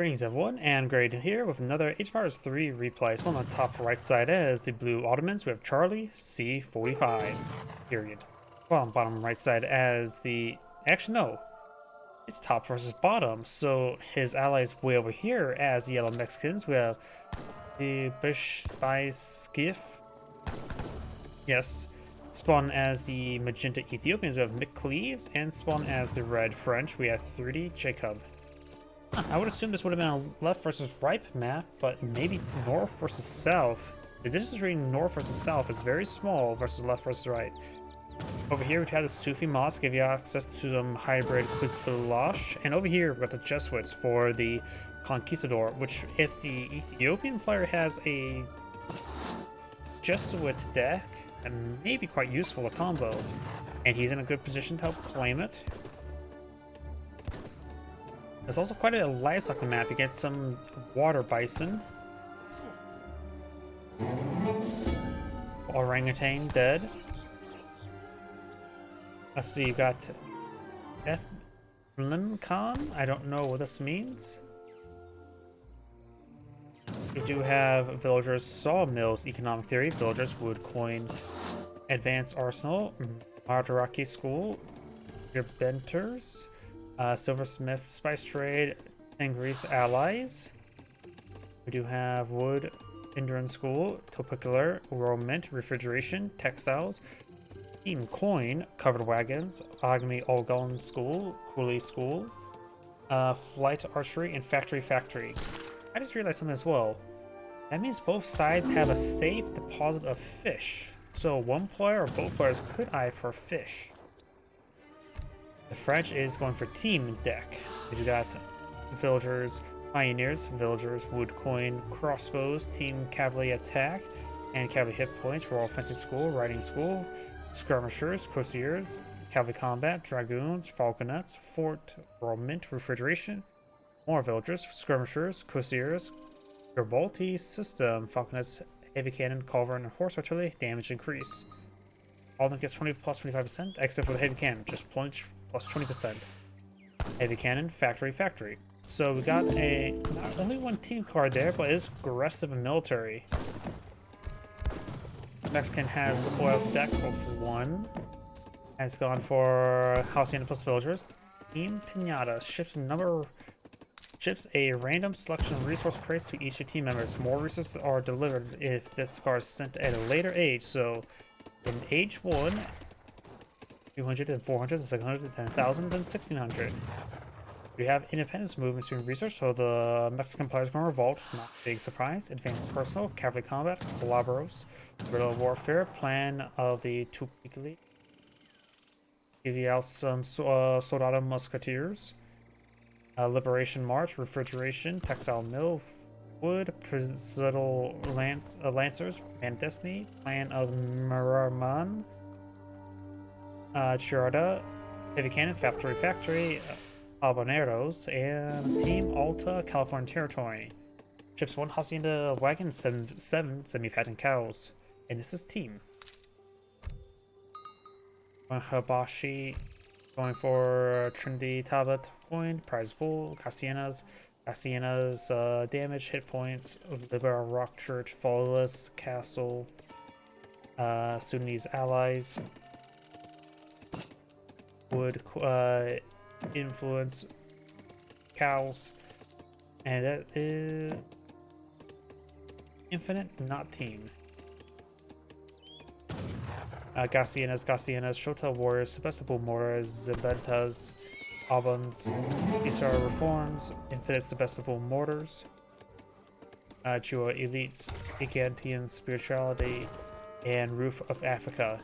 Greetings everyone, and Grade here with another H-Powers 3 replay. So on the top right side is the blue Ottomans. We have Charlie, C45, period. Well, on bottom right side as the... Actually, no. It's top versus bottom. So his allies way over here as the yellow Mexicans. We have the Tschebyscheff. Yes. Spawn as the magenta Ethiopians. We have McCleces, and spawn as the red French. We have 3DJakob. I would assume this would have been a left versus right map, but maybe north versus south. The distance between north versus south is very small versus left versus right. Over here we have the Sufi Mosque, give you access to some hybrid Quizbulash, and over here we've got the Jesuits for the Conquistador, which if the Ethiopian player has a Jesuit deck, that may be quite useful a combo, and he's in a good position to help claim it. There's also quite a livestock map. You get some water bison. Orangutan dead. Let's see, you got Khan. I don't know what this means. We do have villagers, sawmills, economic theory, villagers, wood coin, advanced arsenal, Madaraki school, your benters. Silversmith, Spice Trade, and Greece allies. We do have Wood, Indian School, Topicular, Rural Mint, Refrigeration, Textiles, Team Coin, Covered Wagons, Agni Olgon School, Coolie School, Flight Archery, and Factory. I just realized something as well. That means both sides have a safe deposit of fish. So one player or both players could eye for fish. The French is going for team deck. We got villagers, pioneers, villagers, wood coin, crossbows, team cavalry attack, and cavalry hit points, royal fencing school, riding school, skirmishers, courtiers, cavalry combat, dragoons, falconets, fort, royal mint, refrigeration, more villagers, skirmishers, courtiers, Garibaldi system, falconets, heavy cannon, culverin, and horse artillery, damage increase. All of them gets 20 plus 25%, except for the heavy cannon, just plus 20%. Heavy cannon, factory. So we got a not only one team card there, but it's aggressive and military. Mexican has the boil deck of 1. Has gone for Hacienda plus villagers. Team Pinata ships a random selection of resource crates to each of team members. More resources are delivered if this card is sent at a later age. So in age 1, 200 and 400 and 600 and 10,000 and 1600. We have independence movements between research, so the Mexican players are going to revolt, not a big surprise. Advanced personal, cavalry combat, collaboros, guerrilla warfare, plan of the Tupicali. Give you out some soldado musketeers, liberation march, refrigeration, textile mill, wood, presidential lancers, and destiny, plan of Maraman. Chirada, heavy cannon, factory, habaneros, and Team Alta California Territory. Ships 1 Hacienda wagon, 7 semi-fattened cows. And this is team. Habashi going for Trinity Tablet coin, prize pool, Cassianas, damage, hit points, Libera Rock Church, Flawless, Castle, Sudanese allies. Wood, influence, cows, and that is infinite, not team. Gacianas, Shota Warriors, Sebastopol Mortars, Zebentas, Albans, Isar Reforms, Infinite Sebastopol Mortars, Chua Elites, Gigantian Spirituality, and Roof of Africa.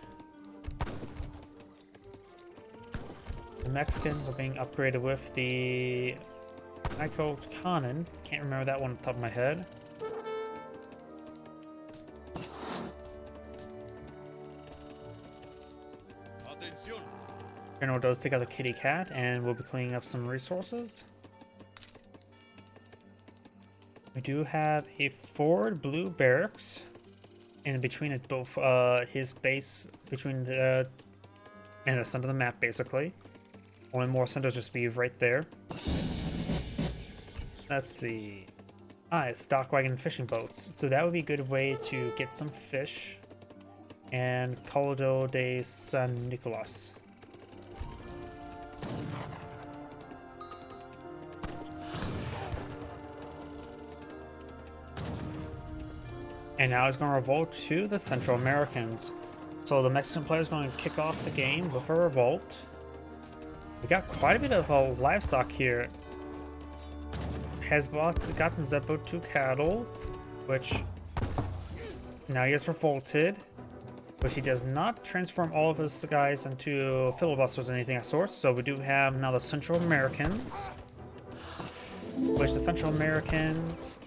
The Mexicans are being upgraded with the Nico Cannon. Can't remember that one on the top of my head. General does take out the kitty cat, and we'll be cleaning up some resources. We do have a forward blue barracks, and between both his base between the and the center of the map basically. Only more centers just be right there. Let's see. Ah, it's dock wagon and fishing boats. So that would be a good way to get some fish. And Caldo de San Nicolas. And now it's going to revolt to the Central Americans. So the Mexican player is going to kick off the game with a revolt. We got quite a bit of livestock here. Has gotten Zeppo 2 cattle, which now he has revolted, which he does not transform all of his guys into filibusters or anything of sorts. So we do have now the Central Americans, which the Central Americans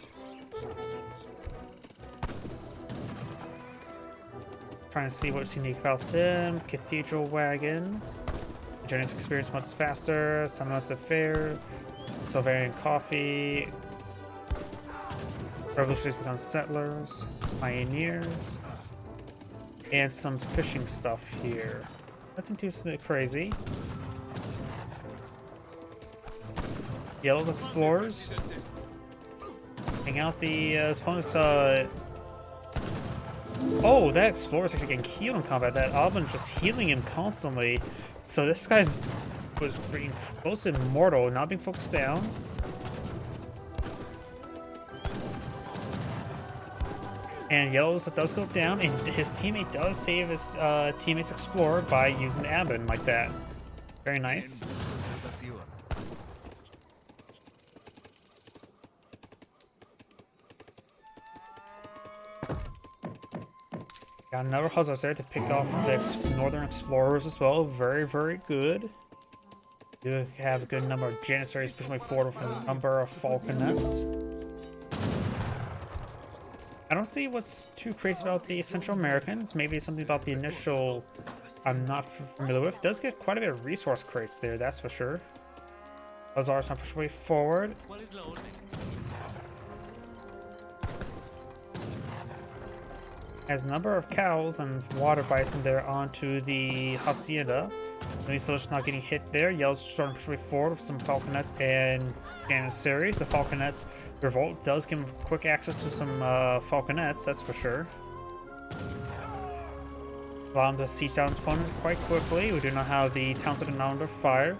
trying to see what's unique about them. Cathedral wagon, journey's experience much faster, some less affair. Sylvanian coffee, revolutionaries become settlers, pioneers, and some fishing stuff here. Nothing too crazy. Yellow's explorers. Hang out the opponents. Oh, that explorer's actually getting healed in combat. That Alban just healing him constantly. So this guy's was being close to immortal, not being focused down. And Yellow's does go down, and his teammate does save his teammate's explorer by using Abin like that. Very nice. Got another Hussars there to pick off the northern explorers as well. Very, very good. Do have a good number of Janissaries pushing forward with a number of Falconets. I don't see what's too crazy about the Central Americans. Maybe something about the initial I'm not familiar with. It does get quite a bit of resource crates there, that's for sure. Hussars not push way forward. Has a number of cows and water bison there onto the hacienda. These villagers not getting hit there. Yell's starting to push way forward with some Falconets and Janissaries. The Falconets revolt does give them quick access to some Falconets, that's for sure. Allow them to siege down his opponent quite quickly. We do not have the towns that are now under fire.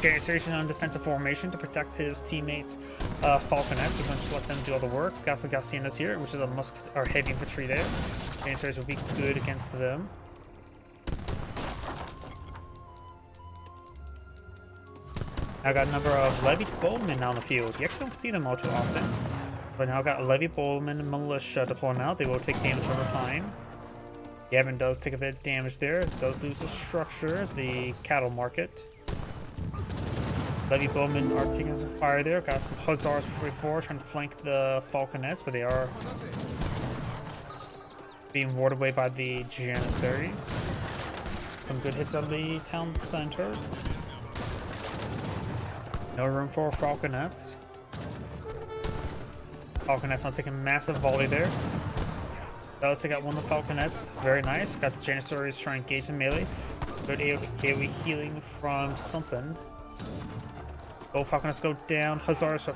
Janissaries on defensive formation to protect his teammates' Falconets. We're going to just let them do all the work. Got some Gaciendas here, which is a musket or heavy infantry there. Janissaries will be good against them. I got a number of levied bowmen on the field. You actually don't see them all too often. But now I've got a levied bowman and militia deploying out. They will take damage over time. Gavin does take a bit of damage there. Does lose the structure, the cattle market. Levy bowmen are taking some fire there. Got some Hussars before trying to flank the Falconets, but they are being warded away by the Janissaries. Some good hits out of the town center. No room for Falconets. Falconets not taking a massive volley there. Does take out one of the Falconets. Very nice. Got the Janissaries trying to engage in melee. Good AoE healing from something. Both Falconets go down. Hussars are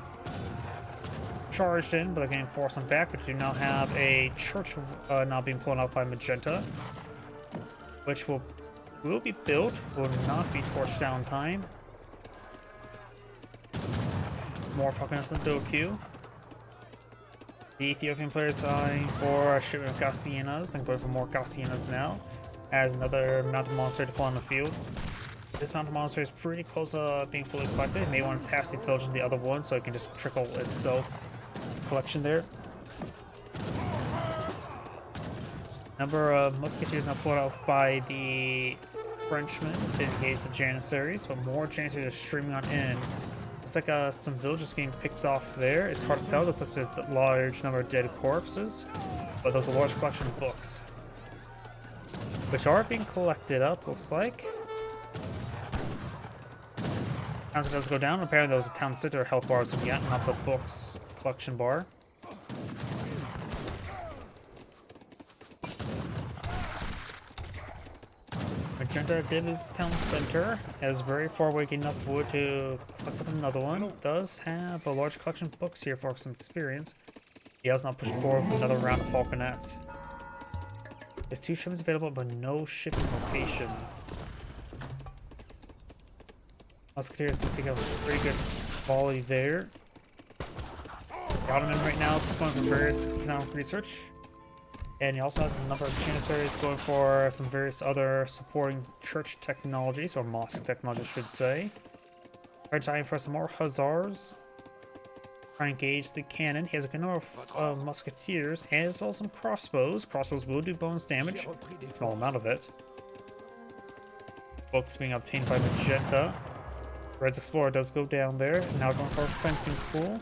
charged in, but they're getting forced on back. But you now have a church now being blown out by Magenta, which will be built, will not be torched down time. More Falconets in the build queue. The Ethiopian players are eyeing for a shipment of Gaciendas and going for more Gaciendas now. As another mounted monster to deploy on the field. This mounted monster is pretty close to being fully collected. You may want to pass these villages to the other one so it can just trickle itself, its collection there. Number of musketeers now pulled out by the Frenchmen to engage the Janissaries, but more Janissaries are streaming on in. Looks like some villagers getting picked off there. It's hard to tell. This looks like a large number of dead corpses, but there's a large collection of books, which are being collected up, looks like. Town center does go down. Apparently there was a town center health bar to get, not the books collection bar. Magenta did lose town center, has very far away enough wood to collect up another one. Does have a large collection of books here for some experience. He has not pushed forward with another round of falconets. There's 2 shipments available, but no shipping location. Musketeers do take a pretty good volley there. The Ottoman right now is just going for various economic research. And he also has a number of Janissaries going for some various other supporting church technologies, or mosque technology, I should say. Right, time for some more Hussars. Try and engage the cannon. He has a good number of musketeers, and as well as some crossbows. Crossbows will do bonus damage, a small amount of it. Books being obtained by Magenta. Red's Explorer does go down there, now going for a fencing school.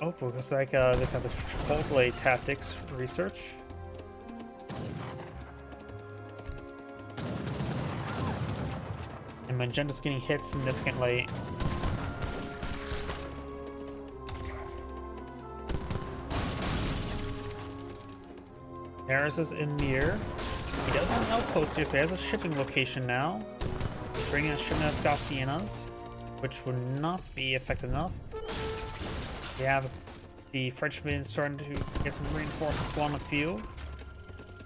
Oh, looks like they've got the Chipotle tactics research. And Magenta's getting hit significantly. There's his Emir. He does have an outpost here, so he has a shipping location now. He's bringing a shipment of Gaussianas, which would not be effective enough. We have the Frenchman starting to get some reinforcements on the field.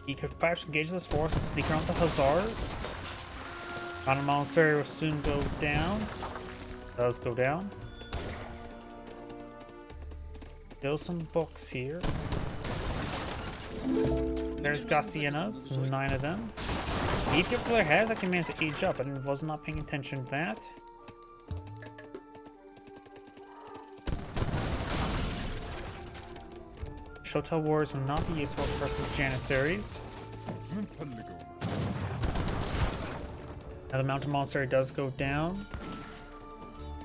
He could perhaps engage this force and sneak around the Hussars. Mountain Monastery will soon go down. Does go down. Still some books here. There's Gaussianas, 9 of them. The Ethiopian player has actually managed to age up, and was not paying attention to that. Shotel Wars will not be useful versus Janissaries. Now the Mountain Monastery does go down.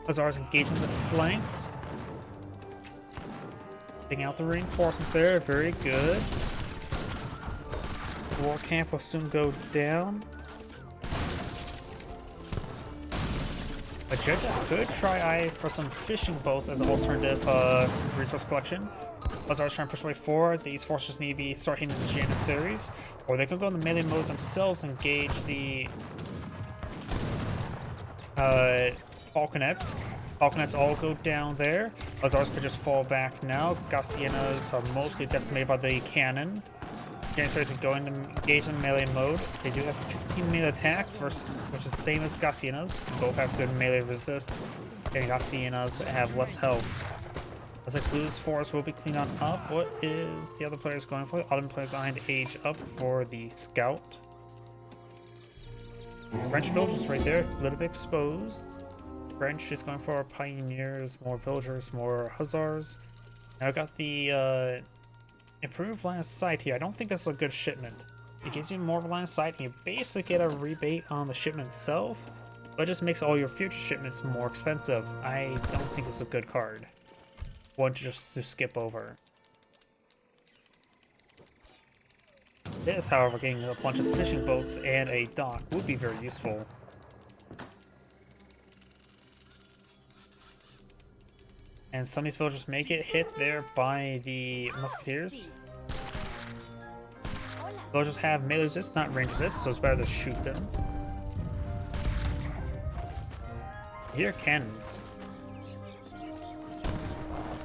Hussars engaging the flanks. Taking out the reinforcements there, very good. War camp will soon go down. Magenta could try for some fishing boats as an alternative resource collection. Hussars trying to push away forward. These forces need to be start hitting the Janissaries, or they could go in the melee mode themselves and engage the Falconets. Falconets all go down there. Hussars could just fall back now. Gaussianas are mostly decimated by the cannon. Janissaries are going to engage in melee mode. They do have 15 melee attack, which is the same as Gaussianas. Both have good melee resist, and Gaussianas have less health. Looks like Blue's force will be cleaned on up. What is the other players going for? The Ottoman players eyeing to age up for the scout. French villagers right there, a little bit exposed. French is going for pioneers, more villagers, more Hussars. Now I got the improved line of sight here. I don't think that's a good shipment. It gives you more of a line of sight, and you basically get a rebate on the shipment itself, but it just makes all your future shipments more expensive. I don't think it's a good card. One to skip over. This, however, getting a bunch of fishing boats and a dock would be very useful. And some of these villagers may get hit there by the musketeers. Villagers have melee resist, not range resist, so it's better to shoot them. Here are cannons.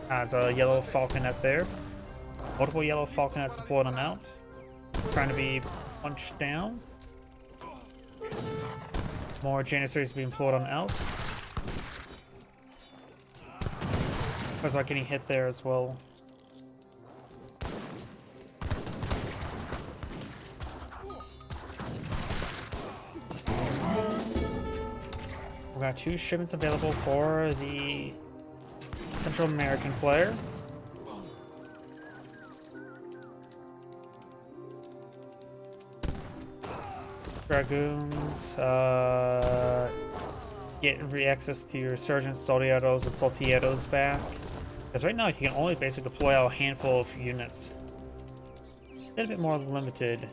There's a yellow falconet there. Multiple yellow falconets deployed on out. Trying to be punched down. More Janissaries being deployed on out. Others are getting hit there as well. We've got 2 shipments available for the Central American player. Dragoons, get access to your Sergeants, Soldados, and Salteados back. Because right now you can only basically deploy out a handful of units. A little bit more limited.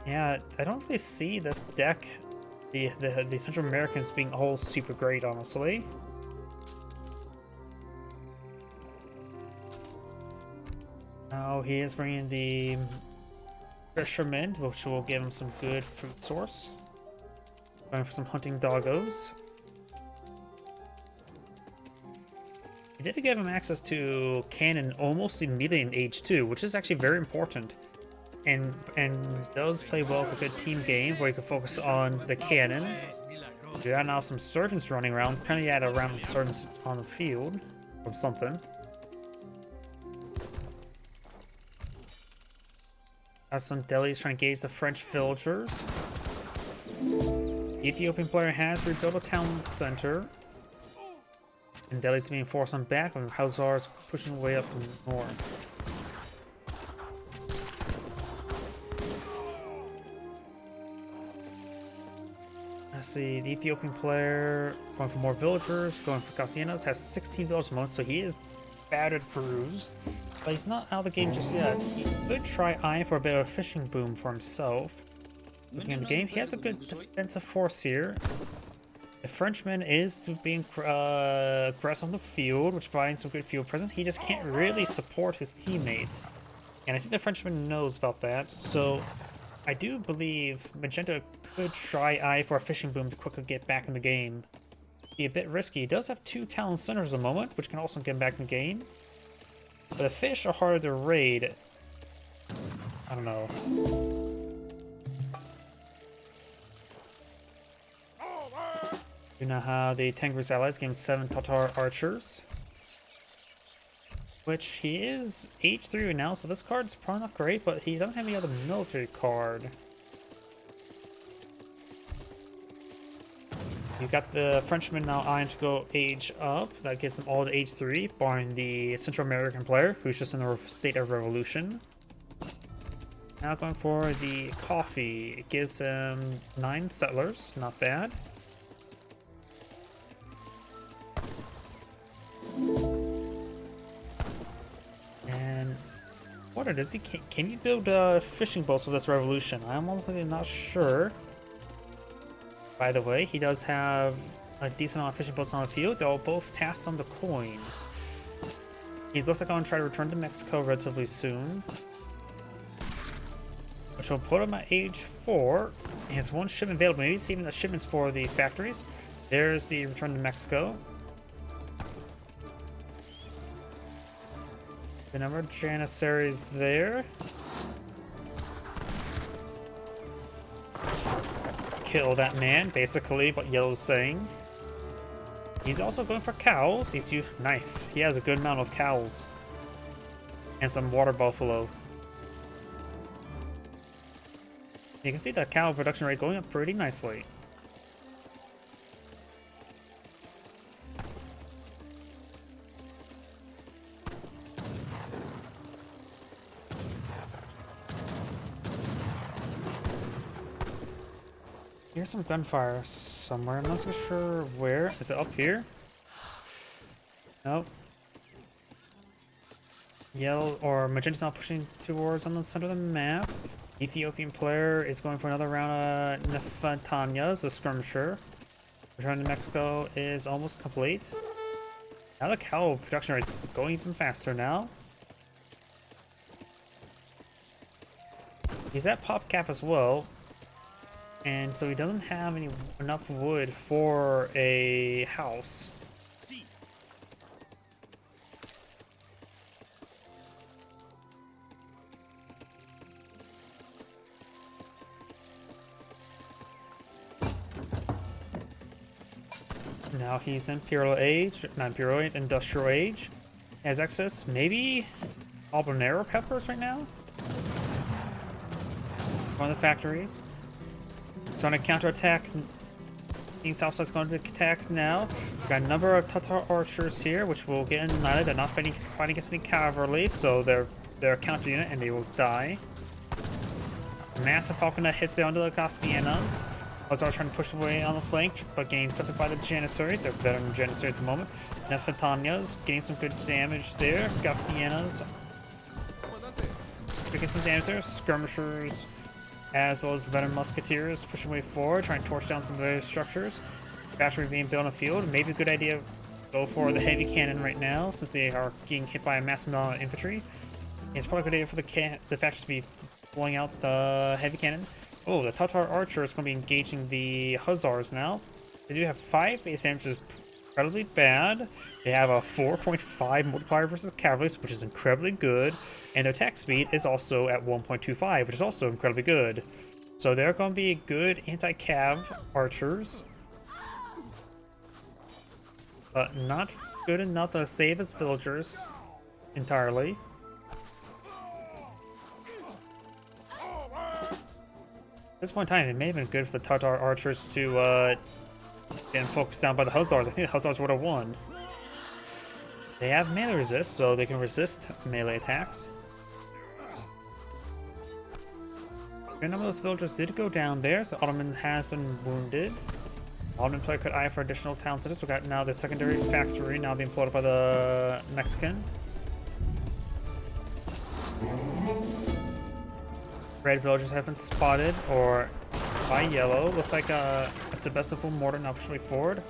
Yeah, I don't really see this deck, the Central Americans, being all super great, honestly. Oh, he is bringing the fisherman, which will give him some good food source. Going for some hunting doggos. He did give him access to cannon almost immediately in Age 2, which is actually very important. And does play well for good team games where you can focus on the cannon. You got now some surgeons running around. Apparently you had a round of surgeons on the field or something. Got some delis trying to engage the French villagers. The Ethiopian player has rebuilt a town center. And Delhi's being forced on back when Hausars pushing way up north. Let's see, the Ethiopian player going for more villagers, going for Cassianas, has 16 villagers at the moment, so he is battered, bruised. But he's not out of the game just yet. He could try eyeing for a bit of a fishing boom for himself. Looking at the game, he has a good defensive force here. The Frenchman is being aggressive on the field, which provides some good field presence. He just can't really support his teammate. And I think the Frenchman knows about that. So I do believe Magenta could try eye for a fishing boom to quickly get back in the game. Be a bit risky. He does have 2 town centers at the moment, which can also get him back in the game. But the fish are harder to raid. I don't know. You know how the Tengri's allies gave him 7 Tatar archers. Which he is H3 right now, so this card's probably not great, but he doesn't have any other military card. You got the Frenchman now eyeing to go age up. That gives him all to age 3, barring the Central American player, who's just in a state of revolution. Now going for the coffee. It gives him 9 settlers, not bad. And what it is, can you build fishing boats with this revolution? I'm honestly not sure. By the way, he does have a decent amount of fishing boats on the field. They're all both tasked on the coin. He looks like I'm going to try to return to Mexico relatively soon. Which will put him at age 4. He has 1 shipment available. Maybe saving the shipments for the factories. There's the return to Mexico. The number of Janissaries there. Kill that man, basically, what Yellow's saying. He's also going for cows. Nice. He has a good amount of cows. And some water buffalo. You can see the cow production rate going up pretty nicely. Here's some gunfire somewhere. I'm not so sure where. Is it up here? Nope. Yellow or Magenta's now pushing towards on the center of the map. Ethiopian player is going for another round of Nefatanyas, the skirmisher. Return to Mexico is almost complete. Now the cow production rate is going even faster now. He's at pop cap as well. And so he doesn't have enough wood for a house. Now he's Imperial Age, not Imperial Age, Industrial Age. Has access, maybe habanero peppers right now? One of the factories. So on a counterattack, Team Southside's going to attack now. We've got a number of Tatar archers here, which will get united. They're not fighting against any cavalry, so they're a counter unit and they will die. Massive falconet hits the under the Cassianas. Also trying to push away on the flank, but getting something by the Janissaries. They're better than Janissaries at the moment. Nefatanyas getting some good damage there. Cassianas getting some damage there. Skirmishers, as well as veteran musketeers pushing way forward, trying to torch down some various structures. Factory being built on the field. Maybe a good idea to go for the heavy cannon right now, since they are getting hit by a massive amount of infantry. It's probably a good idea for the factors to be blowing out the heavy cannon. Oh, the Tatar archer is going to be engaging the hussars now. They do have 5 base damage, which is incredibly bad. They have a 4.5 multiplier versus cavalry, which is incredibly good. And their attack speed is also at 1.25, which is also incredibly good. So they're going to be good anti-cav archers. But not good enough to save his villagers entirely. At this point in time, it may have been good for the Tatar archers to get focused down by the hussars. I think the hussars would have won. They have melee resist, so they can resist melee attacks. A good number of those villagers did go down there, so Ottoman has been wounded. Ottoman player could eye for additional town centers. We got now the secondary factory now being plotted by the Mexican. Red villagers have been spotted, or by yellow. Looks like a Sebastopol mortar now pushing forward.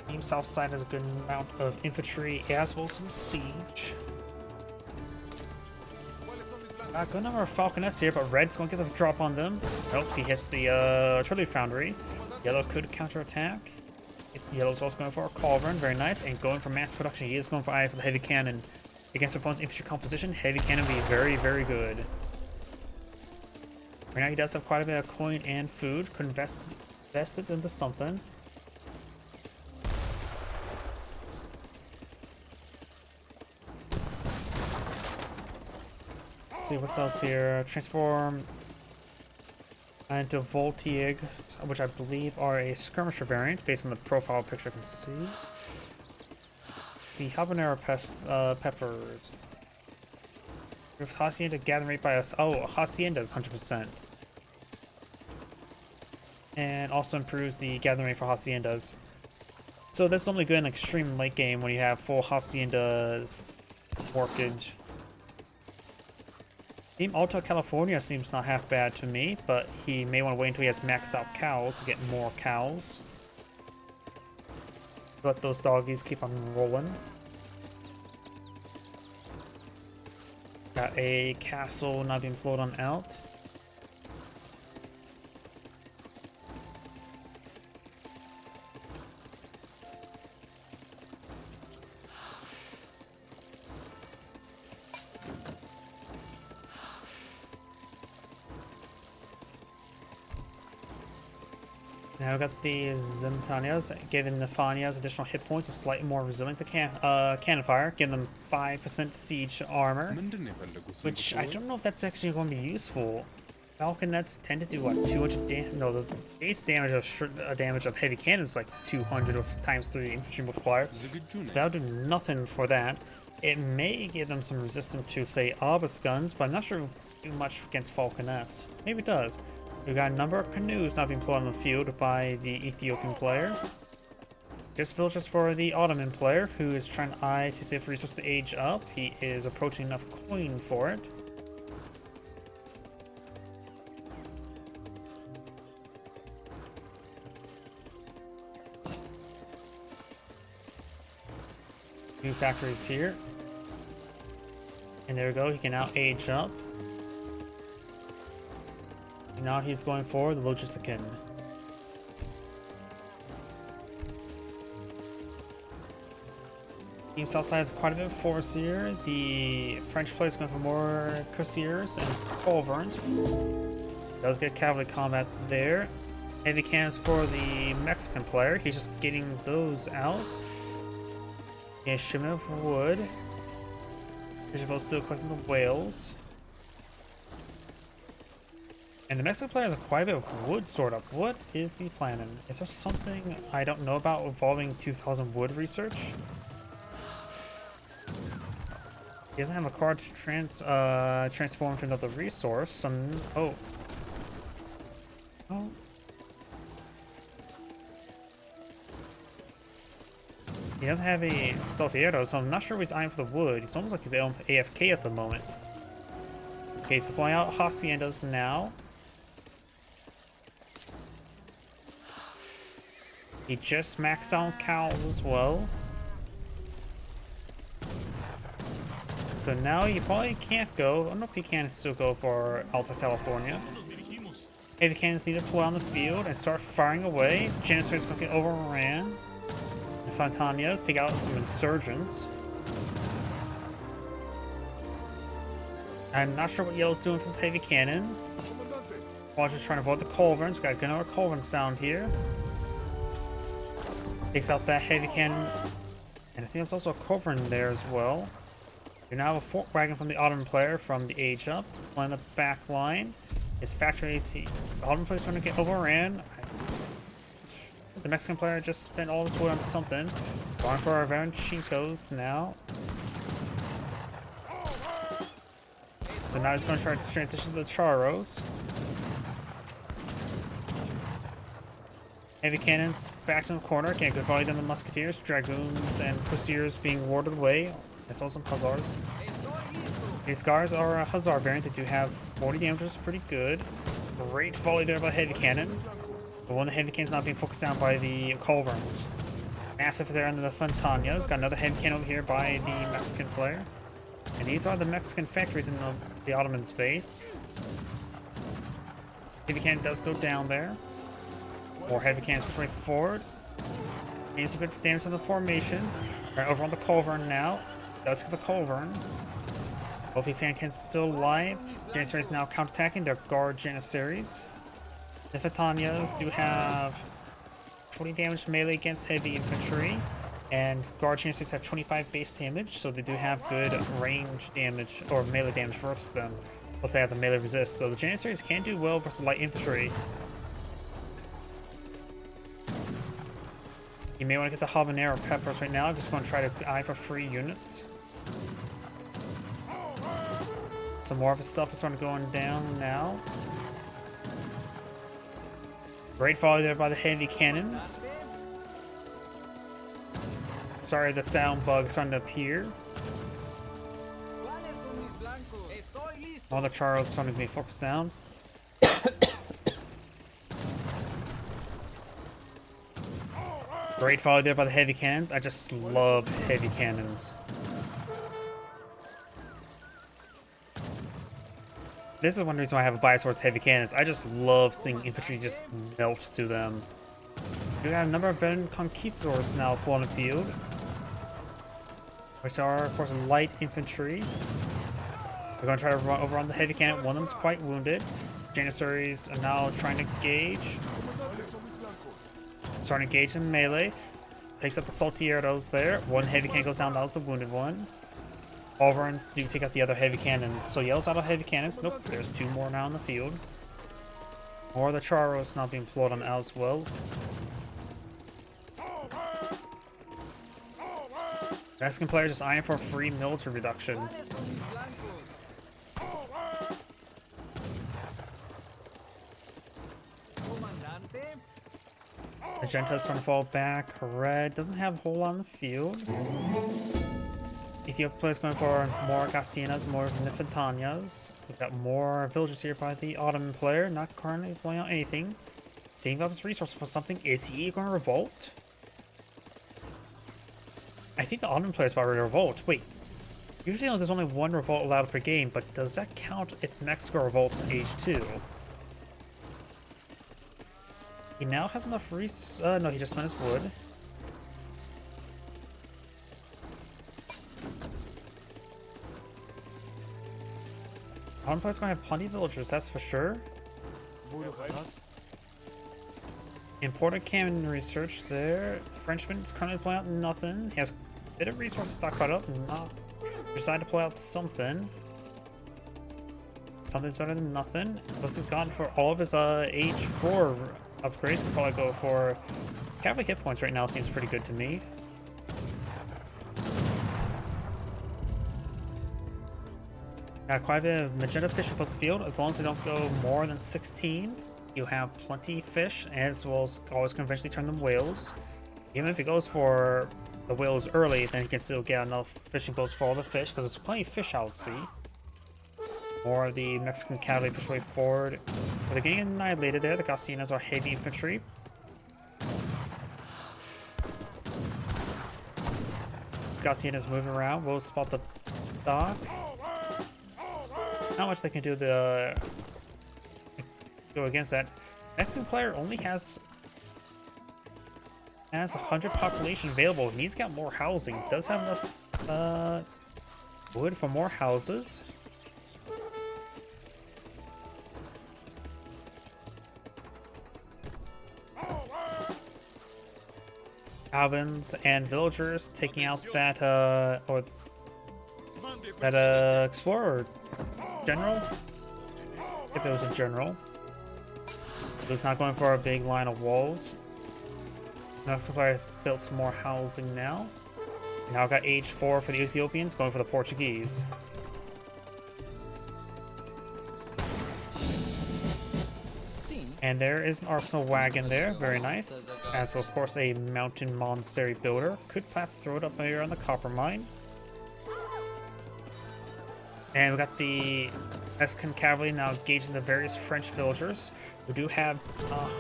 Team south side has a good amount of infantry as well as some siege. Good number of falconets here, but red's going to get a drop on them. Nope, he hits the artillery foundry. Yellow could counterattack. Yellow's also going for a culverin, very nice, and going for mass production. He is going for eye for the heavy cannon. Against opponent's infantry composition, heavy cannon will be very, very good. Right now he does have quite a bit of coin and food. Could invest it into something. Let's see what's else here. Transform into Voltieg, which I believe are a skirmisher variant based on the profile picture I can see. See, habanero peppers. If Hacienda gathering rate by us. Oh, Hacienda is 100%. And also improves the gathering rate for Haciendas. So that's only good in extreme late game when you have full Haciendas mortgage. Team Alta California seems not half bad to me, but he may want to wait until he has maxed out cows to get more cows. Let those doggies keep on rolling. Got a castle not being flowed on out. Now we got the Zimtanias, giving the Fanias additional hit points, is slightly more resilient to cannon fire, giving them 5% siege armor, which I don't know if that's actually going to be useful. Falconets tend to do what, 200 damage? No, the base damage of heavy cannon is like 200 times 3 infantry multiplier, so that'll do nothing for that. It may give them some resistance to, say, obelisk guns, but I'm not sure it'll do much against falconets. Maybe it does. We've got a number of canoes not being put on the field by the Ethiopian player. Just villagers for the Ottoman player, who is trying to eye to save the resource to age up. He is approaching enough coin for it. New factories here. And there we go, he can now age up. Now he's going for the Logistican. Team Southside has quite a bit of force here. The French player is going for more Cuirassiers and Culverins. Does get cavalry combat there. Heavy cannons for the Mexican player. He's just getting those out. A shipment of wood. Isabel's still collecting the whales. And the Mexican player has quite a bit of wood stored up. What is he planning? Is there something I don't know about involving 2000 wood research? He doesn't have a card to transform to another resource. Oh. He doesn't have a Saltiero, so I'm not sure if he's eyeing for the wood. It's almost like he's AFK at the moment. Okay, supplying out Haciendas now. He just maxed out cows as well. So now you probably can't go. Oh, nope, he can still go for Alta California. Heavy cannons need to pull out on the field and start firing away. Janissaries going to get overran. The Fontanias take out some insurgents. I'm not sure what Yellow's doing for this heavy cannon. While just trying to avoid the culverins. We got another culverins down here. Takes out that heavy cannon. And I think there's also a culverin there as well. You now have a fort wagon from the Ottoman player from the age up. Playing the back line. His factory AC. The Ottoman player's trying to get overran. The Mexican player just spent all his wood on something. Going for our Varanchinkos now. So now he's going to try to transition to the Charos. Heavy cannons back in the corner. Can't good volley on the Musketeers. Dragoons and Cuirassiers being warded away. As well as some Hussars. These Scars are a Hussar variant. They do have 40 damage, which is pretty good. Great volley there by the heavy cannon. But one of the heavy cannons not being focused down by the culverins. Massive there under the Fontanias. Got another heavy cannon over here by the Mexican player. And these are the Mexican factories in the Ottoman space. Heavy cannon does go down there. More heavy cannons pushing forward. Needs some good damage on the formations. Right over on the culverin now. Does get the culverin. Both these cannons still alive. Janissaries now counterattacking their guard Janissaries. The Fontanias do have 20 damage melee against heavy infantry. And guard Janissaries have 25 base damage, so they do have good range damage or melee damage versus them. Plus they have the melee resist, so the Janissaries can do well versus light infantry. You may want to get the habanero peppers right now. I'm just going to try to eye for free units. Some more of his stuff is starting going down now. Great volley there by the heavy cannons. Sorry, the sound bug is starting to appear. All the Charles starting to be focused down. Great volley there by the heavy cannons. I just love heavy cannons. This is one reason why I have a bias towards heavy cannons. I just love seeing infantry just melt to them. We got a number of veteran conquistadors now pull on the field, which are, of course, light infantry. We're going to try to run over on the heavy cannon. One of them's quite wounded. Janissaries are now trying to engage. Starting to engage in melee. Takes up the Saltieros there. One heavy cannon goes down. That was the wounded one. Culverins do take out the other heavy cannon. So Yell's out of heavy cannons. Nope, there's two more now in the field. More of the Charos now being pulled on out as well. Mexican players just eyeing for a free military reduction. Magenta's trying to fall back. Red doesn't have a whole lot on the field. Ethiopia players going for more Gassinas, more Nifantanias. We've got more villagers here by the Ottoman player. Not currently pulling out anything. Saving up his resources for something. Is he going to revolt? I think the Ottoman player is about ready to revolt. Wait. Usually there's only one revolt allowed per game, but does that count if Mexico revolts in age 2? He now has enough no, he just spent his wood. Ottoman player's going to have plenty of villagers, that's for sure. Imported cannon research there. Frenchman's currently pulling out nothing. He has a bit of resources stockpiled up. Not decided to pull out something. Something's better than nothing. Plus he's gone for all of his age 4 upgrades. Could probably go for cavalry hit points right now. Seems pretty good to me. Got quite a bit of magenta fish across the field. As long as they don't go more than 16, you have plenty of fish, as well as always conventionally turn them whales. Even if he goes for the whales early, then he can still get enough fishing boats for all the fish, because there's plenty of fish out at sea. More of the Mexican cavalry push way forward. But they're getting annihilated there. The Gassinas are heavy infantry. This Gassinas moving around. We'll spot the dock. not much they can do to go against that. Mexican player only has 100 population available. He's got more housing. Does have enough wood for more houses. Albans and villagers taking out that explorer general. If it was a general, it's not going for a big line of walls. Mexican player has built some more housing now. Now I've got age 4 for the Ethiopians, going for the Portuguese. And there is an arsenal wagon there, very nice. As well, of course, a mountain monastery builder. Could pass throw it up here on the copper mine. And we got the Mexican cavalry now engaging the various French villagers who do have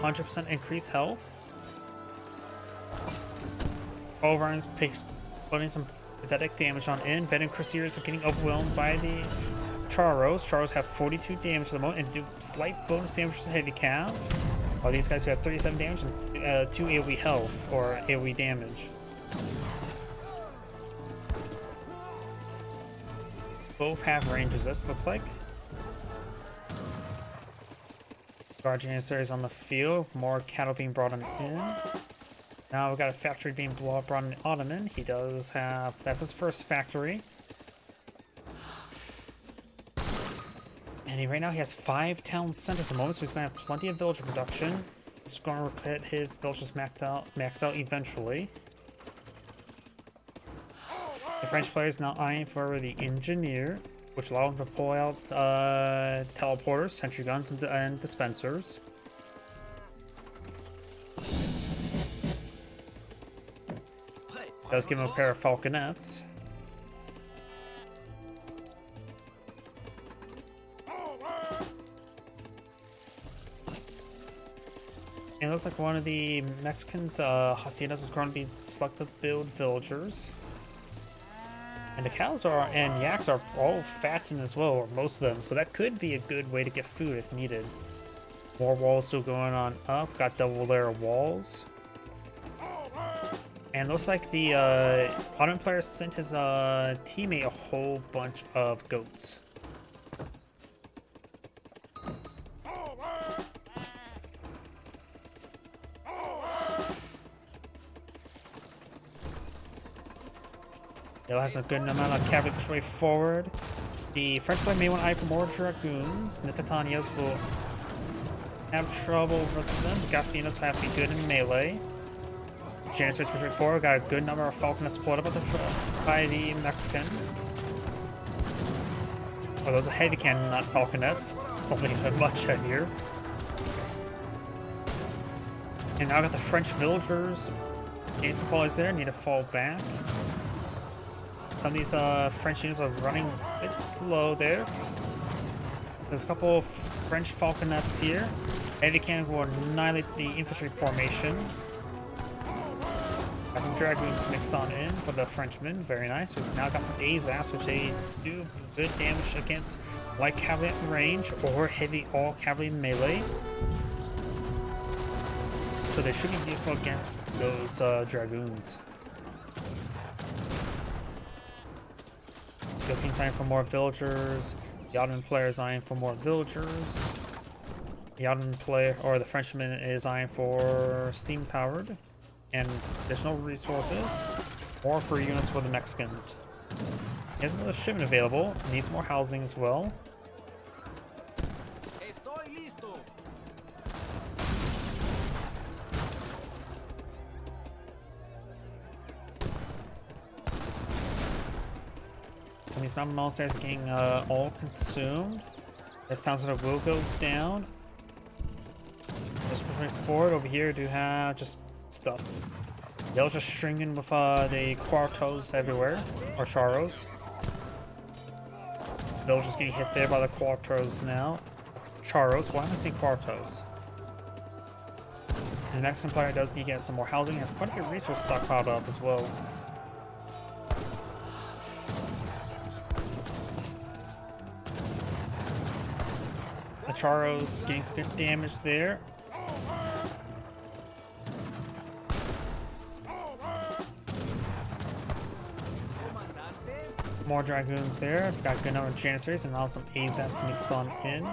100% increased health. Overruns putting some pathetic damage on in. Veteran Crusaders are getting overwhelmed by the Charros. Charros have 42 damage at the moment and do slight bonus damage to heavy cav. While these guys who have 37 damage and 2 AoE health or AoE damage. Both have range resist, looks like. Guard Janissaries on the field. More cattle being brought in. Now we've got a factory being brought in Ottoman. He does have... That's his first factory. And right now he has 5 town centers at the moment, so he's going to have plenty of villager production. He's going to hit his villagers max out eventually. The French player is now eyeing for the engineer, which allows him to pull out teleporters, sentry guns, and dispensers. Does give him a pair of falconets. And it looks like one of the Mexicans, haciendas, is going to be selected to build villagers. And the cows and yaks are all fattened as well, or most of them, so that could be a good way to get food if needed. More walls still going on up, got double layer of walls. And looks like the Ottoman player sent his teammate a whole bunch of goats. It has a good amount of cavalry push way forward. The French player may want to eye for more dragoons. Nifetanias will have trouble versus them. Gastinos have to be good in melee. Janissaries push way forward. Got a good number of falconets pulled up by the Mexican. Oh, those are heavy cannon, not falconets. Something much heavier. And now I got the French villagers. Getting some volleys there. Need to fall back. Some of these French units are running a bit slow there. There's a couple of French falconets here. Heavy cannon will annihilate the infantry formation. Got some dragoons mixed on in for the Frenchmen. Very nice. We've now got some Azas, which they do good damage against light cavalry at range or heavy all cavalry melee. So they should be useful against those dragoons. Philippines eyeing for more villagers. The Ottoman player is eyeing for more villagers. The Ottoman player, or the Frenchman, is eyeing for steam powered and additional resources. More for units for the Mexicans. He has another shipment available. Needs more housing as well. Some of these mountain monasteries are getting all consumed. This sounds like it will go down. Just pushing forward over here, do have just stuff. They'll just stringing with the quartos everywhere, or charros. They'll just getting hit there by the quartos now. Charros, why am I saying quartos? And the Mexican player does need to get some more housing. He has quite a bit of resource stockpiled up as well. Charo's getting some good damage there. More Dragoons there. Got good number of Janissaries and now some Azaps mixed on in.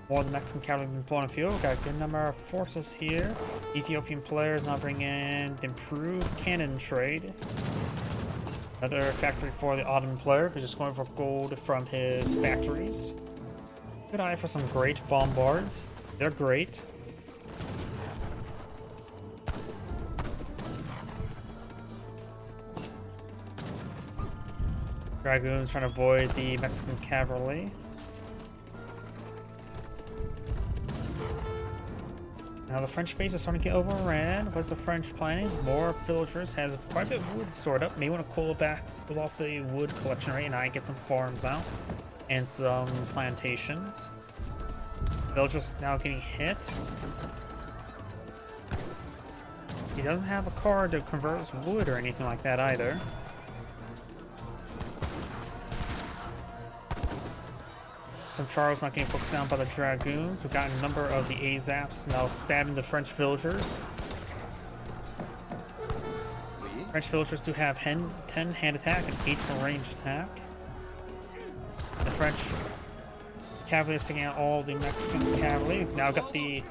More of the Mexican cavalry been pulling a few. Got a good number of forces here. Ethiopian players now bring in the improved cannon trade. Another factory for the Ottoman player who's just going for gold from his factories. Good eye for some great bombards. They're great. Dragoons trying to avoid the Mexican cavalry. Now the French base is starting to get overran. What's the French planning? More villagers, has quite a bit of wood stored up. May want to cool off the wood collection rate and I get some farms out and some plantations. Villagers now getting hit. He doesn't have a car to convert his wood or anything like that either. Some Charles not getting focused down by the Dragoons. We've got a number of the Azaps now stabbing the French villagers. French villagers do have 10 hand attack and 8 range attack. The French cavalry is taking out all the Mexican cavalry. We've now got the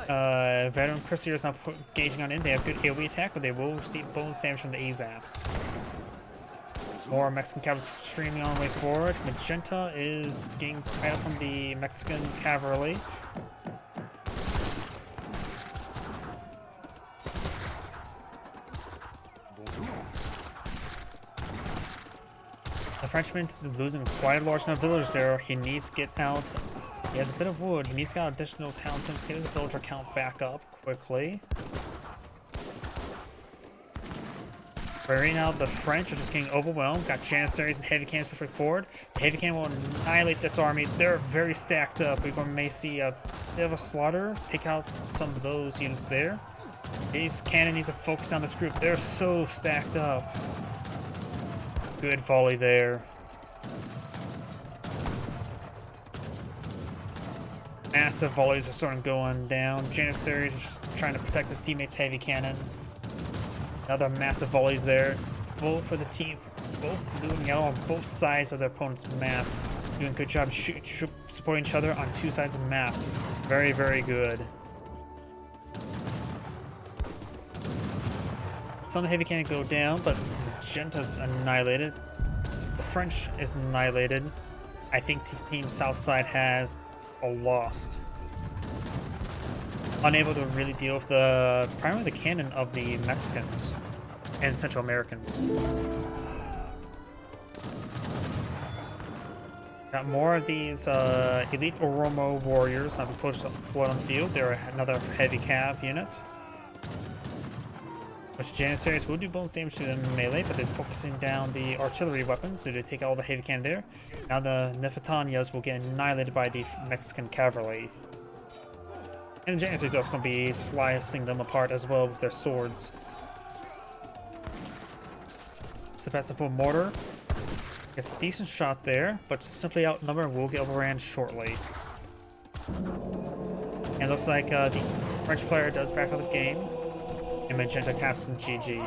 veteran Crusaders now engaging on in. They have good AoE attack, but they will receive bonus damage from the Azaps. More Mexican cavalry streaming on the way forward. Magenta is getting tied up from the Mexican cavalry. The Frenchman's losing quite a large number of villagers there. He needs to get out. He has a bit of wood. He needs to get additional town centers to get his villager count back up quickly. But right now, the French are just getting overwhelmed. Got Janissaries and heavy cannons pushing forward. The heavy cannon will annihilate this army. They're very stacked up. We may see a bit of a slaughter. Take out some of those units there. These cannon needs to focus on this group. They're so stacked up. Good volley there. Massive volleys are sort of going down. Janissaries are just trying to protect his teammates' heavy cannon. Another massive volleys there. Both for the team, both blue and yellow on both sides of their opponent's map. Doing a good job supporting each other on two sides of the map. Very, very good. Some of the heavy cannon go down, but Magenta's annihilated. The French is annihilated. I think Team Southside has lost. Unable to really deal with primarily the cannon of the Mexicans and Central Americans. Got more of these elite Oromo warriors now pushed on the field. They're another heavy cav unit. Which Janissaries will do bonus damage to the melee, but they're focusing down the artillery weapons, so they take all the heavy cannon there. Now the Nefertanias will get annihilated by the Mexican cavalry. And the Janissaries are also going to be slicing them apart as well with their swords. Sebastopol mortar gets a decent shot there, but simply outnumbered will get overran shortly. And it looks like the French player does back up the game. And Magenta casts in GG.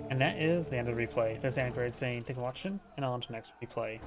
And that is the end of the replay. This is Android saying thank you for watching, and on to the next replay.